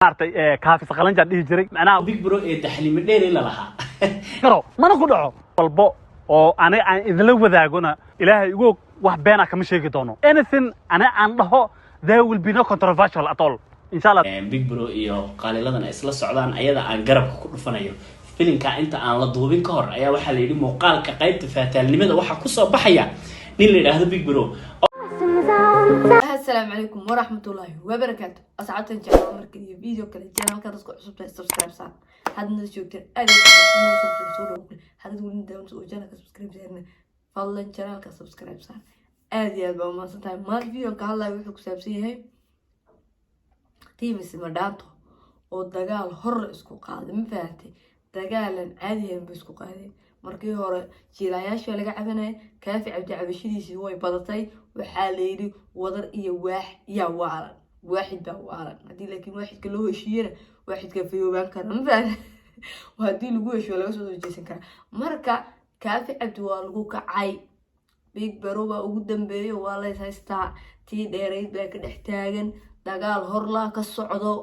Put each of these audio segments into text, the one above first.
maartay kaafi saqalanjaa dhihi jiray macnaha big bro ee taxliim dheer ila lahaa garo mana ku dhaco walbo oo aniga aan idinla wadaagona ilaahay ugu wax beena kama sheegi doono anything aniga aan dhaho there will be no controversial at all inshallah big bro iyo qaaliladan isla socdaan ayada aan garabka ku dhufanayo filimka inta aan la duubin ka hor ayaa waxa la yiri muuqaalka qaybta faataalnimada waxa ku soo baxaya nin la yiraahdo big bro. السلام عليكم ورحمة الله وبركاته. أسعدت إن شاء الله مركز فيديو كذا جانا كذا سكوا حسبت سبسكرايب صار. هذا الناس شو كتير أدي كذا سبسكرايب صار وكل هذا تقول إنت ونسوي جانا كسبسكرايب زينا فالله إن شاء الله كسبسكرايب صار. أدي أبغى ما صنع ما فيديو كهلا يروح كسبسي هاي. تيم اسمه دانتو والدجال حر اسكو قادم فاتي دجال عادي هم بسكو قادم. markii hore jiilayaasha laga cabanay kaafi cabdi cabashidiisii way badatay waxa la yiri wadar iyo waaxid baa waalan hadii laakiin waaxidka loo heshiiyay waaxidka fiyooban kara ma fahad hadii lagu heshiyo laga soo jeesan kara marka kaafi cabdi waa lagu kacay big bro baa ugu dambeeyay waa la haystaa tii dheereyd baa ka dhex taagan dagaal horla ka socdo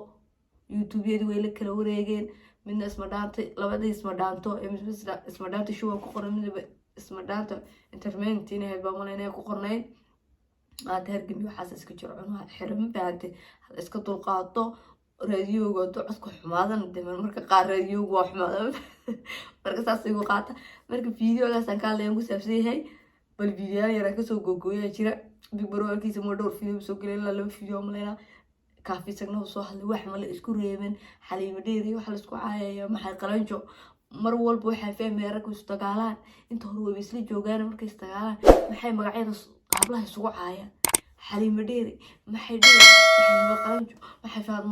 youtube-yadu way la kala wareegeen من اسمه دانتي لبدي اسمه دانتو اسمه دانتو شو كقرن من اسمه دانتو انترمنت هنا هاي بمالنا كقرنين ما تهرجم يحسس كجرعنا حرم بعد اسكو طلقاته راديو قدو اسكو حمادا دائما مركا قار راديو وحمادا مركا ساسي وقاتا مركا فيديو لا سان لين كسبسي هاي بالفيديو يرا كسو غوغويا جيرا بيج برو كيس مو دور فيديو سو كلين لا فيديو مالنا كافي سجنه وصاحل واحد مال إسكو ريبن حليم ديري وحل إسكو عاية محل قلنجو مرول بوحة فهم يركو استقالان انت هو بيسلي جوجانا مركز استقالان محي مقعيد قبلها إسكو عاية حليم ديري محي ديري محي قلنجو محي فاض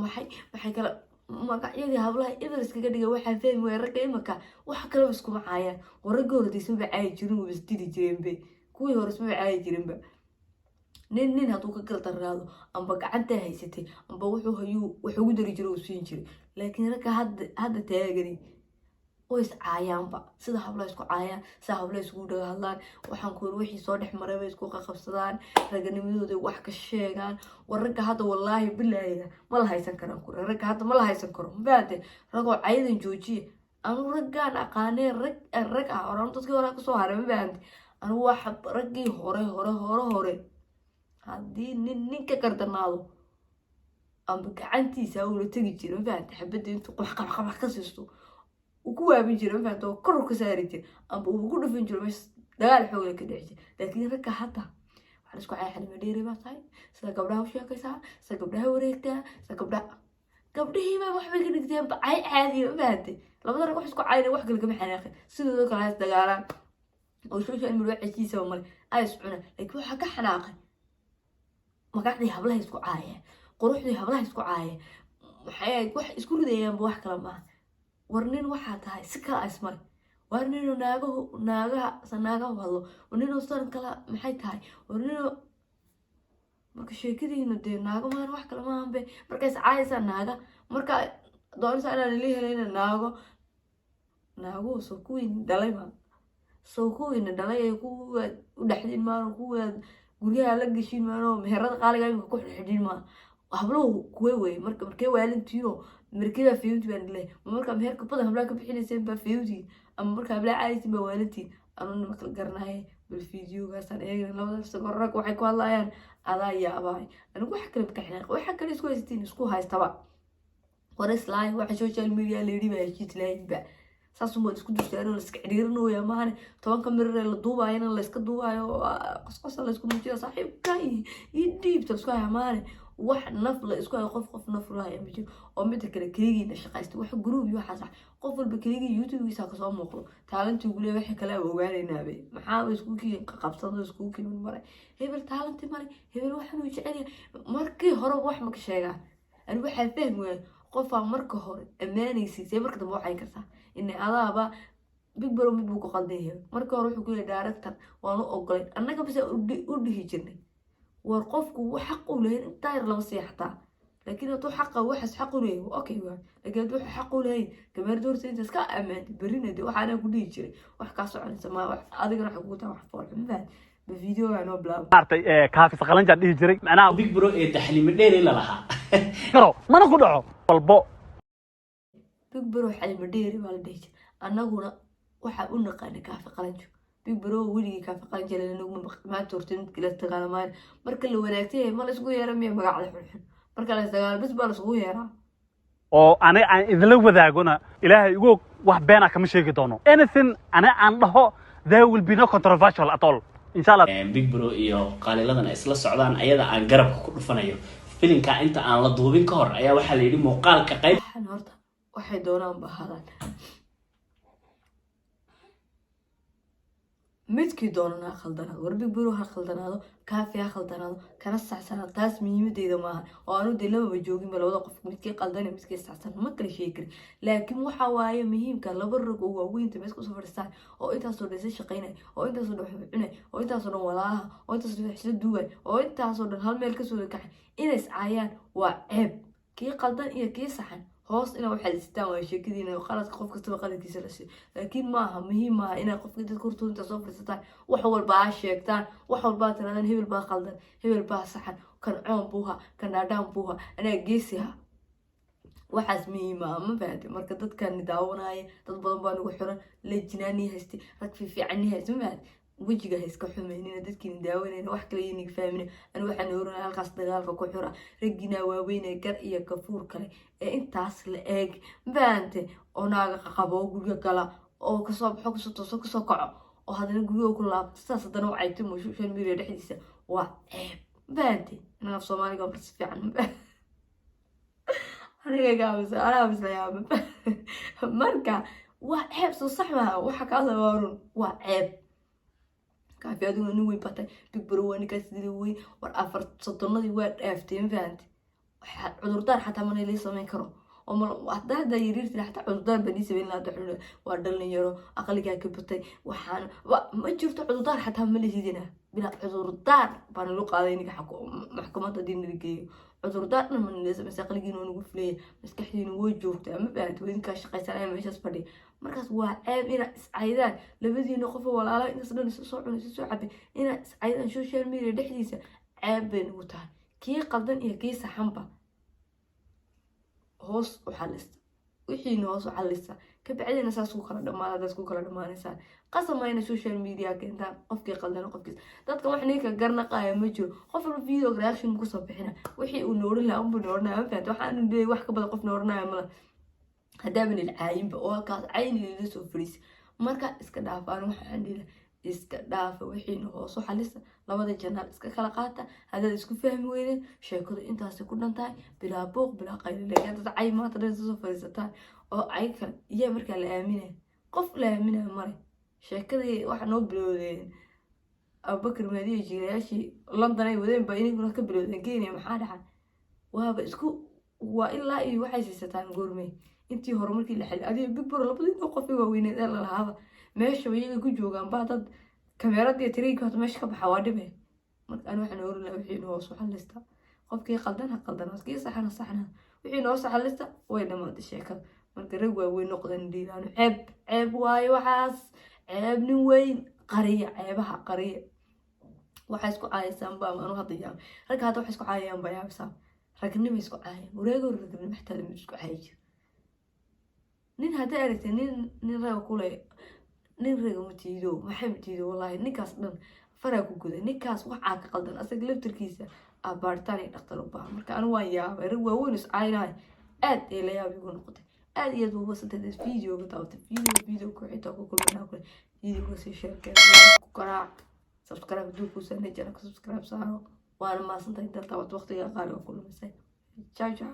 محي كلا مقعيد قبلها إذا إسكو قدقة واحد فهم ويركو إمكا واحد كلا إسكو معايا ورقو ردي سمع عاية جرين وبستيدي جرين بي كوي هو رسمع عاية جرين بي nin haduu ka kala taraado amba gacanta haysatay amba wuxuu dari jiray oo siin jiray laakiin raka hadda taagani oo is caayaanba sida habla isku caayaan sida habla isku dhagahadlaan waxaan ku wixii soo dhex maray way isku qabsadaan raganimadooda wax ka sheegaan wararka hadda wallahi billaahida ma la haysan karaan ku rarka hadda ma la haysan karo baade rago caydan joojiye anu ragaan aqaanay rag oran dadkii hore ka soo haray baade anu wax ragii hore haddii ninka kardanaado amba gacantiisa uu la tagi jiray faanta xabada intuu qax ka siisto uu ku waabin jiray faanta oo kor ka saari jiray amba uu ku dhufin jiray dagaal xoog ka dhacay laakiin ragga hata waxa isku cay xalima dheeri baa tahay sida gabdhaha u sheekaysaa sida gabdhaha wareegtaa sida gabdhihii baa wax bay ka dhigteen ay caadi faanta labada rag wax isku cayna wax kale kama xanaaqay sidoo kale ay dagaalaan oo social media ciisa oo male ay iscuna laakiin waxa ka xanaaqay magacdii hablaha isku caayay quruxdii hablaha isku caayay waxay wax isku ridayaan wax kala ma warnin waxa tahay si kala ismay warnin naaga wado warnin san kala maxay tahay warnin marka sheekadiina de naaga ma wax kala ma ambe marka is caayaysa naaga marka doonaysa inaan leeyahay naago soo kuwin dhalay ku u dhaxdin maan ku guriyaha la gashin maano meherada qaaliga ay ku xidhin ma habluhu kuway markay waalintiino markay fiiwti baan ilaa marka meherka badan hablaha ka bixinaysa ba fiiwti ama marka hablaha caayisi ba waalinti aanu ma kala garanahay bal fiidiyoogaas aan eegna labada sagor rag waxay ku hadlayaan adaa yaabay anigu wax kale ka xanaaq waxa kale isku haystaba wareys laay waxa social media leeyahay baa heshiis laayba saasuma isku dustaan oo iska xiriirnooya maahan 10 kamera la duubaayna la iska duubaayo qosqos la isku muujiyo saaxiibka iyo diibta isku haymaan wax naf la isku hay qof naf lahayn ma jiro oo mid kale kaligiina shaqaysto wax group iyo waxa sax qof walba kaligi youtube-giisa ka soo muuqdo talanti ugu leeyahay wax kale ogaanayna be maxaa isku kiin qabsado isku kiin maray hebel talanti maray hebel waxa uu jecel markii hore wax ma ka sheegaa aan waxa fahmay qof marka hore amaanaysiisay marka dambe waxay kartaa in adaaba big bro mid buu ku qaldeeyay marka hore wuxuu ku leeyahay director waan u ogolay annaga bas u dhihi jirnay war qofku wax xaq u leeyahay inta yar lama seextaa laakiin intuu xaq xaq u leeyahay okay waa laakiin intuu xaq u leeyahay gabar doortay inta iska amaan barinade waxaana ku dhihi jiray wax ka soconaysa ma wax adigana wax ku taa wax foolxun baad ba video aan oo blog maartay kaafi saqalanjaa dhihi jiray macnaha big bro ee taxliim dheer ila lahaa karo mana ku dhaco walbo big bro xali madheeri baa la dhihi jiray annaguna waxaa u naqaana kaafi qalanjo big bro weligii kaafi qalanjo lanagu maanta horta mid kala dagaalamayn marka la wanaagsan ma la isku yeeraa miya magacda xulxun marka la dagaal bis baa la isku yeeraa oo aniga aan idinla wadaagona ilaahay igu wax beena kama sheegi doono anything aniga aan dhaho there will be no controversial at all inshallah big bro iyo qaaliladan isla socdaan ayada aan garabka ku dhufanayo filinka inta aan la duubin ka hor ayaa waxaa la yidhi muuqaalka qayb waxaan horta waxay doonaan bahadaan midkii doonana ha khaldanaado war big bro ha khaldanaado kaafi ha khaldanaado kana sacsanaado taas muhiimadeyda maaha oo aanu dee lamaba jooginba labada qof midkii qaldana midkii sacsan ma kala sheegi karin laakiin waxa waaye muhiimka laba rag oo waaweynta mees kusoo fadhistaan oo intaasoo dhan isa shaqaynaya oo intaasoo dhan waxba cunay oo intaasoo dhan walaalaha oo intaasoo dhan waxsla duubay oo intaasoo dhan hal meel kasoo kaxay inay iscaayaan waa ceeb kii qaldan iyo kii saxan hoos inaa waxaad istaan waa sheekadiina qaladka qof kastaba qaladkiisa la siiyo laakiin maaha muhiim maaha inaa qofka dadka hortooda intaa soo fadhiisataan wax walba aa sheegtaan wax walba aa tiraadaan hebel baa qaldan hebel baa saxan kan coon buuha kan dhaadhaan buuha anaa geesiha waxaas muhiim maaha ma fahamtay marka dadkani daawanaya dad badan baa nagu xiran lejinaanii haystay rag fiifiicanii haystay ma fahamtay wejiga hayska xumeynina dadkiina daawanayna wax kale yiniga fahmina ani waxaan oranaya halkaas dagaalka ku xira raggiina waaweynaya gar iyo gafuur kale ee intaas la eeg mafahamte oo naaga qaqabo guriga gala oo kasoo baxo kusoo tooso kusoo kaco oo haddana guriga ku laabto sidaas haddana u caytimo social media dhexdiisa waa ceeb mafahamte inaga soomaaliga marsi fiican aniga gaabisa anaa mislayaaba marka waa ceeb soo sax maaha waxa ka hadla waa run waa ceeb kaafi adiguna nin weyn batay big bro waa ninkaas sidii weyn war afar soddonadii waa dhaaftay ma fahamtay cudurdaar xataa mana lii samayn karo oo hadda yariirtii xataa cudurdaar baa lii samayn lahaa xulun waa dhalinyaro aqligaa ka batay waxaan ma jirto cudurdaar xataa ma lihidina bilaa cudurdaar baa naloo qaaday ninka maxkamadda haddii nala geeyo cudurdaar dhan ma nala samaysa aqligiina waa nagu fuleeya maskaxdiina way joogtaa ma fahamtay waa idinkaa shaqaysanaya meeshaas fadhiya markaas waa ceeb inaa iscaydaan labadiina qof walaala intaas dhan isu soo cunay isu soo cabay inaa iscaydaan social media dhexdiisa ceeb bay nagu tahay kii qaldan iyo kii saxanba hoos u xalista wixiina hoos u xalista ka bacdina saas ku kala dhamaada dad ku kala dhamaanaysaan qasamayna social media keentaan qofkii qaldan qofkiis dadka wax ninka garnaqaaya ma jiro qof walba video reaction ku soo bixina wixii uu noorin lahaa unbu noorinaya ma fahamta waxaan leeyahay wax ka badan qof noorinaya mala hadaaban ilcaayinba oo halkaas cayni lila soo fariisa marka iska dhaafaan waxaan dhihi iska dhaafa wixiina hoos u xalista labada janaal iska kala qaata haddaad isku fahmi weydeen sheekadu intaasay ku dhan tahay bilaa booq bilaa qaylileeya dad cay maanta dhan soo fadhiisataan oo cay kale iyaa markaa la aaminaya qof la aaminaya male sheekadii waxa noo bilowdeen abubakar maadiyo jiilayaashii london ay wadeen baa iniguna ka bilowdeen kenya maxaa dhaca waaba isku waa ilaa iyo waxay siisataan goormey intii hore markii la xilay adiga big bro labadii qof ee waaweyneed ee la lahaaba meesha iyaga ku joogaan baa dad kameeradii tiriinka hota meesha ka baxa waa dhibe marka ani waxaan oran lahaa wixii noo soo xalista qofkii qaldan ha qaldan kii saxana saxna wixii noo soo xalista way dhamaatay sheekada marka rag waaweyn noqdan dhiilaano ceeb waayo waxaas ceeb nin weyn qariya ceebaha qariya waxay isku caayisaan baa anu hadda yaab ragga hadda waxay isku caayayaan baa yaabsaa ragnimo isku caayay wareego ragnimo xataa lama isku caayi jiro nin hadda aragtay nin rag kule nin rag matiido maxay matiido wallahi ninkaas dhan faraa ku guday ninkaas waxaa ka qaldan asaga laftirkiisa abaartaan ay dhaqtar u baahan marka anu waan yaabay rag waaweyn is caaynaay aad ay la yaab igu noqotay aad iyo aad uga santaday videoga daawatay video ku xitaa ku kulmanaa kule videoga si share ku qaraac subscribe duu ku sanay jana subscribe saaro waana maasantahay inta daawat waqtiga qaali oo kulmasay ciao ciao